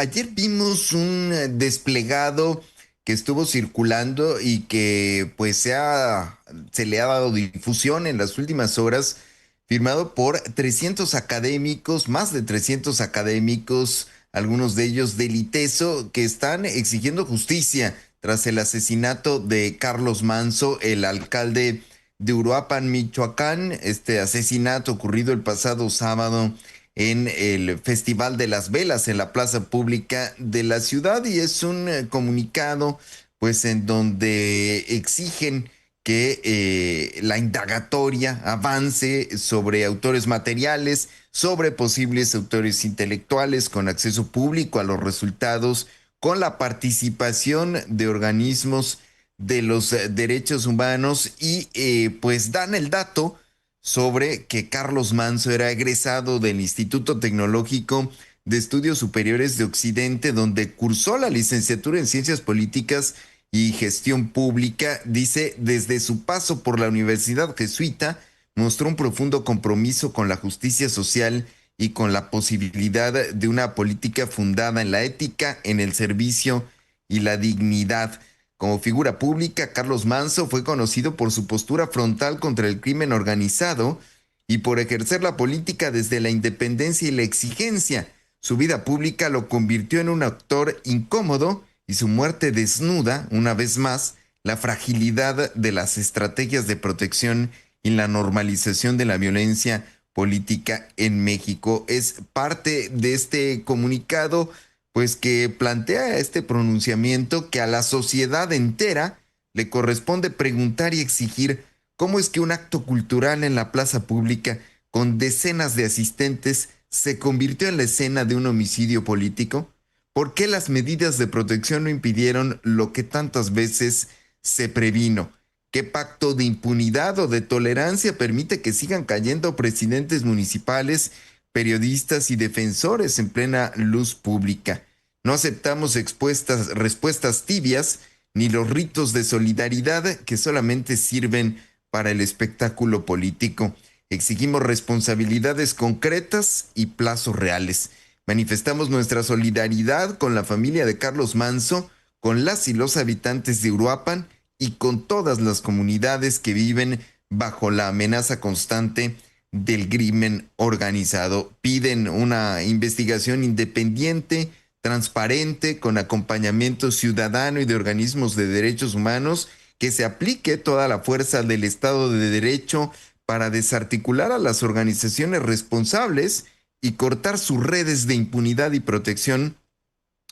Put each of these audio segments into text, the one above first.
Ayer vimos un desplegado que estuvo circulando y que pues se le ha dado difusión en las últimas horas, firmado por 300 académicos, más de 300 académicos, algunos de ellos del ITESO, que están exigiendo justicia tras el asesinato de Carlos Manso, el alcalde de Uruapan, Michoacán. Este asesinato ocurrido el pasado sábado en el Festival de las Velas en la plaza pública de la ciudad, y es un comunicado pues en donde exigen que la indagatoria avance sobre autores materiales, sobre posibles autores intelectuales, con acceso público a los resultados, con la participación de organismos de los derechos humanos, y pues dan el dato sobre que Carlos Manso era egresado del Instituto Tecnológico de Estudios Superiores de Occidente, donde cursó la licenciatura en Ciencias Políticas y Gestión Pública. Dice, desde su paso por la Universidad Jesuita, mostró un profundo compromiso con la justicia social y con la posibilidad de una política fundada en la ética, en el servicio y la dignidad. Como figura pública, Carlos Manso fue conocido por su postura frontal contra el crimen organizado y por ejercer la política desde la independencia y la exigencia. Su vida pública lo convirtió en un actor incómodo, y su muerte desnuda, una vez más, la fragilidad de las estrategias de protección y la normalización de la violencia política en México. Es parte de este comunicado pues que plantea este pronunciamiento, que a la sociedad entera le corresponde preguntar y exigir cómo es que un acto cultural en la plaza pública con decenas de asistentes se convirtió en la escena de un homicidio político. ¿Por qué las medidas de protección no impidieron lo que tantas veces se previno? ¿Qué pacto de impunidad o de tolerancia permite que sigan cayendo presidentes municipales, periodistas y defensores en plena luz pública? No aceptamos respuestas tibias ni los ritos de solidaridad que solamente sirven para el espectáculo político. Exigimos responsabilidades concretas y plazos reales. Manifestamos nuestra solidaridad con la familia de Carlos Manso, con las y los habitantes de Uruapan y con todas las comunidades que viven bajo la amenaza constante del crimen organizado. Piden una investigación independiente, transparente, con acompañamiento ciudadano y de organismos de derechos humanos, que se aplique toda la fuerza del Estado de Derecho para desarticular a las organizaciones responsables y cortar sus redes de impunidad y protección,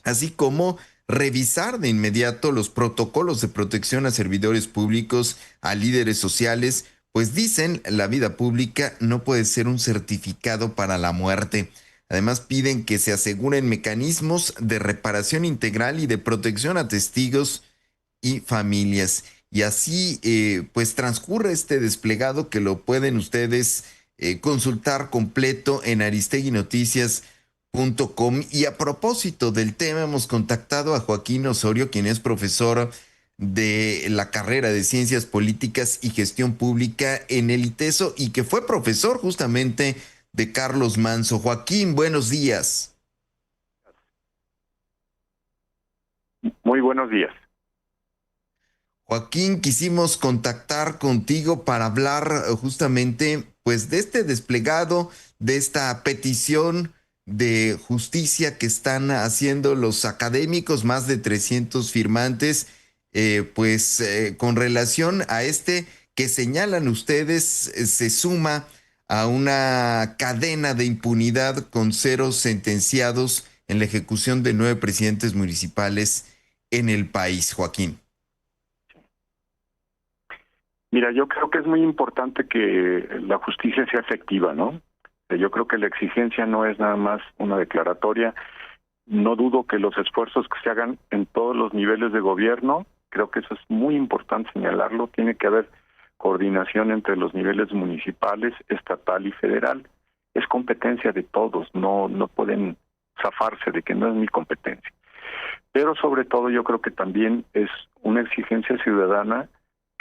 así como revisar de inmediato los protocolos de protección a servidores públicos, a líderes sociales, pues dicen, la vida pública no puede ser un certificado para la muerte. Además, piden que se aseguren mecanismos de reparación integral y de protección a testigos y familias. Y así, pues transcurre este desplegado, que lo pueden ustedes consultar completo en aristeguinoticias.com. Y a propósito del tema, hemos contactado a Joaquín Osorio, quien es profesor de la carrera de Ciencias Políticas y Gestión Pública en el ITESO, y que fue profesor justamente de Carlos Manso. Joaquín, buenos días. Muy buenos días. Joaquín, quisimos contactar contigo para hablar justamente pues de este desplegado, de esta petición de justicia que están haciendo los académicos, más de 300 firmantes, con relación a este que señalan ustedes, se suma a una cadena de impunidad con ceros sentenciados en la ejecución de 9 presidentes municipales en el país, Joaquín. Mira, yo creo que es muy importante que la justicia sea efectiva, ¿no? Yo creo que la exigencia no es nada más una declaratoria. No dudo que los esfuerzos que se hagan en todos los niveles de gobierno, creo que eso es muy importante señalarlo, tiene que haber coordinación entre los niveles municipales, estatal y federal. Es competencia de todos, no pueden zafarse de que no es mi competencia. Pero sobre todo yo creo que también es una exigencia ciudadana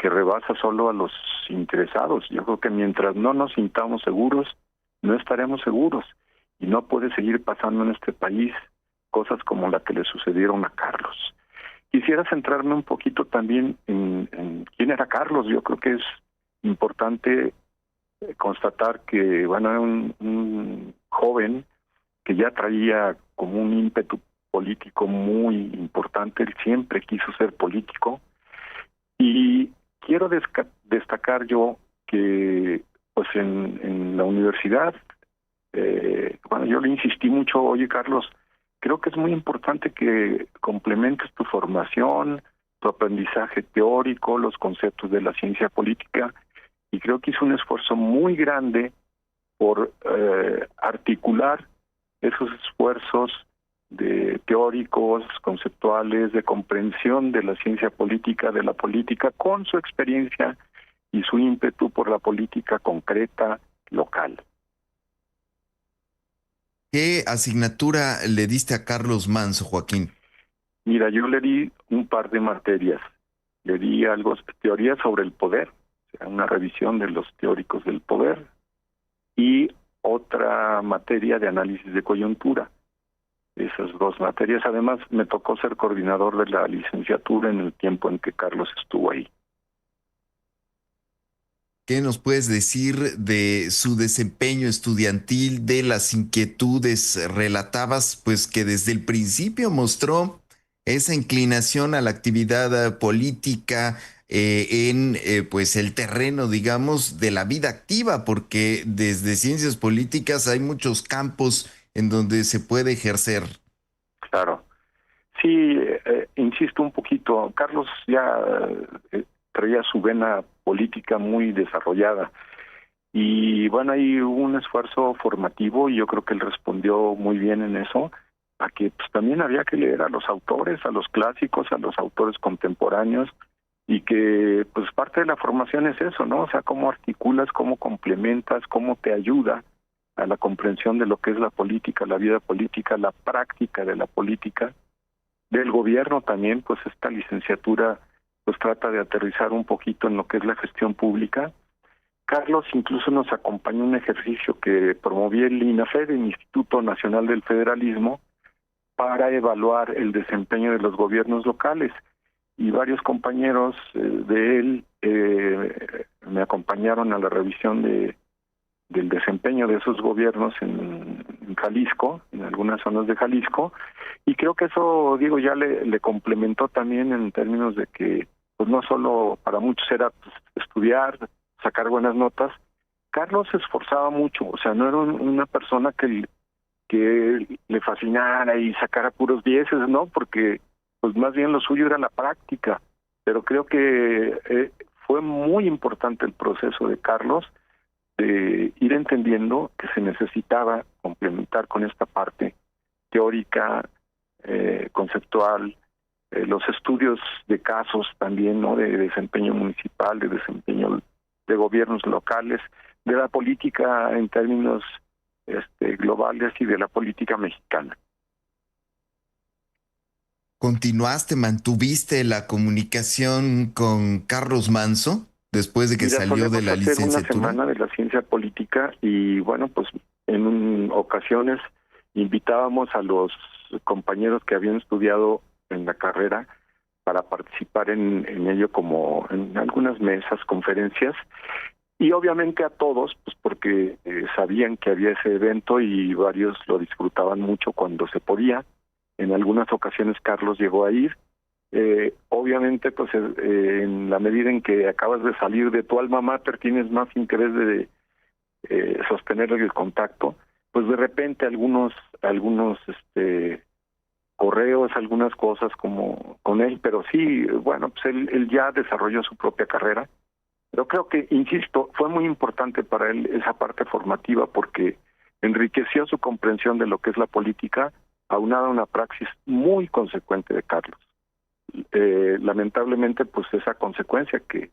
que rebasa solo a los interesados. Yo creo que mientras no nos sintamos seguros, no estaremos seguros. Y no puede seguir pasando en este país cosas como la que le sucedieron a Carlos. Quisiera centrarme un poquito también en quién era Carlos. Yo creo que es importante constatar que bueno, era un joven que ya traía como un ímpetu político muy importante. Él siempre quiso ser político, y quiero destacar yo que pues en la universidad, bueno, yo le insistí mucho: oye, Carlos, creo que es muy importante que complementes tu formación, tu aprendizaje teórico, los conceptos de la ciencia política, y creo que hizo un esfuerzo muy grande por articular esos esfuerzos de teóricos, conceptuales, de comprensión de la ciencia política, de la política, con su experiencia y su ímpetu por la política concreta local. ¿Qué asignatura le diste a Carlos Manso, Joaquín? Mira, yo le di un par de materias. Le di algo, teoría sobre el poder, o sea, una revisión de los teóricos del poder, y otra materia de análisis de coyuntura. Esas dos materias. Además, me tocó ser coordinador de la licenciatura en el tiempo en que Carlos estuvo ahí. ¿Qué nos puedes decir de su desempeño estudiantil, de las inquietudes? Relatabas pues que desde el principio mostró esa inclinación a la actividad política en pues el terreno, digamos, de la vida activa, porque desde ciencias políticas hay muchos campos en donde se puede ejercer. Claro. Sí, insisto un poquito. Carlos ya traía su vena política muy desarrollada. Y bueno, hay un esfuerzo formativo, y yo creo que él respondió muy bien en eso, a que pues también había que leer a los autores, a los clásicos, a los autores contemporáneos, y que pues parte de la formación es eso, ¿no? O sea, cómo articulas, cómo complementas, cómo te ayuda a la comprensión de lo que es la política, la vida política, la práctica de la política, del gobierno también. Pues esta licenciatura pues trata de aterrizar un poquito en lo que es la gestión pública. Carlos incluso nos acompañó en un ejercicio que promovía el INAFED, el Instituto Nacional del Federalismo, para evaluar el desempeño de los gobiernos locales. Y varios compañeros de él me acompañaron a la revisión del desempeño de esos gobiernos en Jalisco, en algunas zonas de Jalisco, y creo que eso, digo, ya le complementó también en términos de que pues no solo para muchos era pues, estudiar, sacar buenas notas. Carlos se esforzaba mucho, o sea, no era una persona que le fascinara y sacara puros dieces, ¿no? Porque pues más bien lo suyo era la práctica. Pero creo que fue muy importante el proceso de Carlos de ir entendiendo que se necesitaba complementar con esta parte teórica, conceptual, los estudios de casos también, ¿no? De desempeño municipal, de desempeño de gobiernos locales, de la política en términos globales y de la política mexicana. ¿Continuaste, mantuviste la comunicación con Carlos Manso después de que Mira, salió de solemos la hacer una licenciatura? semana de la ciencia política, y bueno, pues en ocasiones invitábamos a los compañeros que habían estudiado en la carrera para participar en ello, como en algunas mesas, conferencias, y obviamente a todos, pues porque sabían que había ese evento y varios lo disfrutaban mucho cuando se podía. En algunas ocasiones Carlos llegó a ir. Obviamente, pues en la medida en que acabas de salir de tu alma mater, tienes más interés de sostener el contacto. Pues de repente algunos correos, algunas cosas como con él, pero sí, bueno, pues él ya desarrolló su propia carrera. Pero creo que, insisto, fue muy importante para él esa parte formativa, porque enriqueció su comprensión de lo que es la política, aunada a una praxis muy consecuente de Carlos. Lamentablemente, pues esa consecuencia que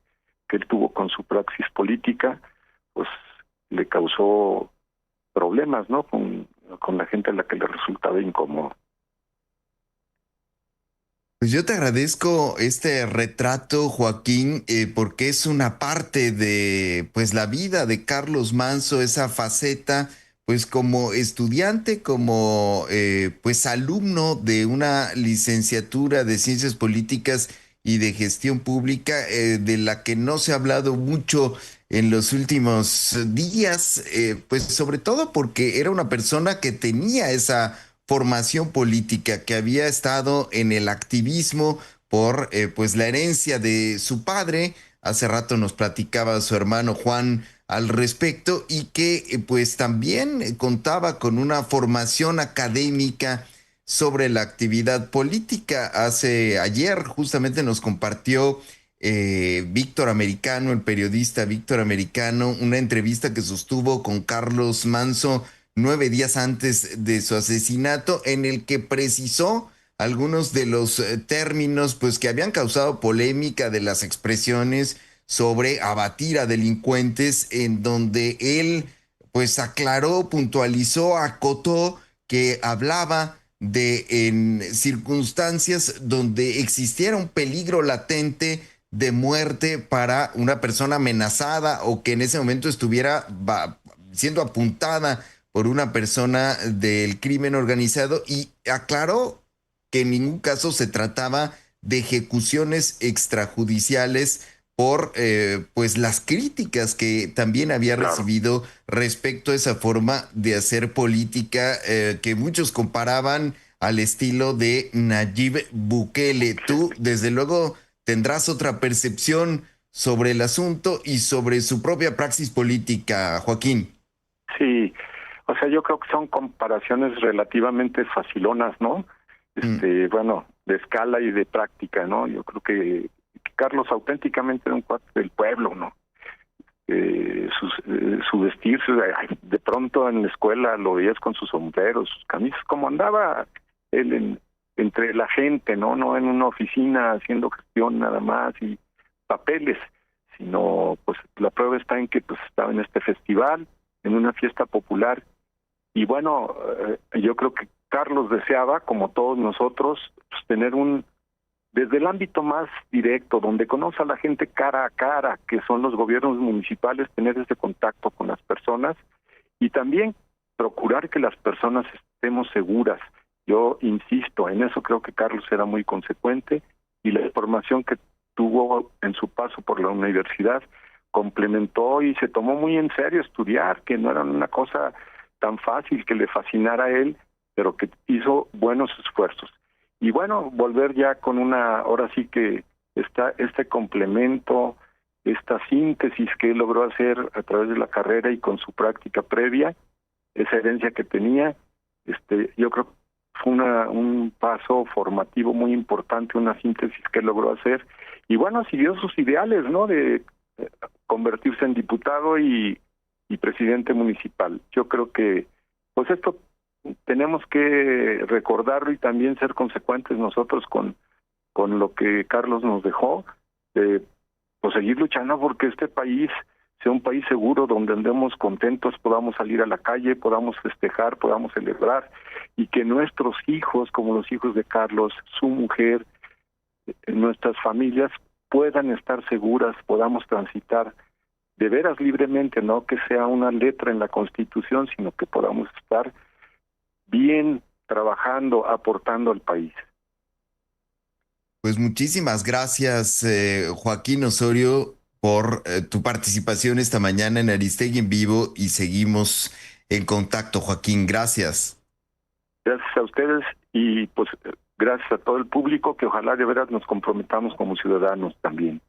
él tuvo con su praxis política, pues le causó problemas, ¿no? Con la gente a la que le resultaba incómodo. Pues yo te agradezco este retrato, Joaquín, porque es una parte de pues la vida de Carlos Manso, esa faceta pues como estudiante, como pues alumno de una licenciatura de Ciencias Políticas y de Gestión Pública, de la que no se ha hablado mucho en los últimos días, pues sobre todo porque era una persona que tenía esa formación política, que había estado en el activismo por pues la herencia de su padre. Hace rato nos platicaba su hermano Juan al respecto y que pues también contaba con una formación académica sobre la actividad política. Ayer justamente nos compartió Víctor Americano, el periodista Víctor Americano, una entrevista que sostuvo con Carlos Manso 9 días antes de su asesinato, en el que precisó algunos de los términos pues que habían causado polémica, de las expresiones sobre abatir a delincuentes, en donde él pues aclaró, puntualizó, acotó que hablaba de en circunstancias donde existiera un peligro latente de muerte para una persona amenazada, o que en ese momento estuviera siendo apuntada por una persona del crimen organizado, y aclaró que en ningún caso se trataba de ejecuciones extrajudiciales por pues las críticas que también había Claro. recibido respecto a esa forma de hacer política, que muchos comparaban al estilo de Nayib Bukele. Tú, desde luego, tendrás otra percepción sobre el asunto y sobre su propia praxis política, Joaquín. Sí, o sea, yo creo que son comparaciones relativamente facilonas, ¿no? Mm. Bueno, de escala y de práctica, ¿no? Yo creo que Carlos auténticamente era un cuate del pueblo, ¿no? Su vestirse, ay, de pronto en la escuela lo veías con sus sombreros, sus camisas, como andaba él entre la gente, ¿no? No en una oficina haciendo gestión nada más y papeles, sino pues la prueba está en que pues estaba en este festival, en una fiesta popular, y bueno, yo creo que Carlos deseaba, como todos nosotros, pues, tener desde el ámbito más directo, donde conoce a la gente cara a cara, que son los gobiernos municipales, tener ese contacto con las personas y también procurar que las personas estemos seguras. Yo insisto, en eso creo que Carlos era muy consecuente, y la información que tuvo en su paso por la universidad complementó y se tomó muy en serio estudiar, que no era una cosa tan fácil que le fascinara a él, pero que hizo buenos esfuerzos. Y bueno, volver ya con ahora sí que está este complemento, esta síntesis que él logró hacer a través de la carrera y con su práctica previa, esa herencia que tenía, yo creo que fue un paso formativo muy importante, una síntesis que él logró hacer, y bueno, siguió sus ideales, ¿no? De convertirse en diputado y presidente municipal. Yo creo que pues esto tenemos que recordarlo y también ser consecuentes nosotros con lo que Carlos nos dejó, pues seguir luchando porque este país sea un país seguro, donde andemos contentos, podamos salir a la calle, podamos festejar, podamos celebrar, y que nuestros hijos, como los hijos de Carlos, su mujer, nuestras familias puedan estar seguras, podamos transitar de veras libremente, no que sea una letra en la Constitución, sino que podamos estar bien trabajando, aportando al país. Pues muchísimas gracias, Joaquín Osorio, por tu participación esta mañana en Aristegui en Vivo, y seguimos en contacto, Joaquín. Gracias. Gracias a ustedes y pues gracias a todo el público, que ojalá de veras nos comprometamos como ciudadanos también.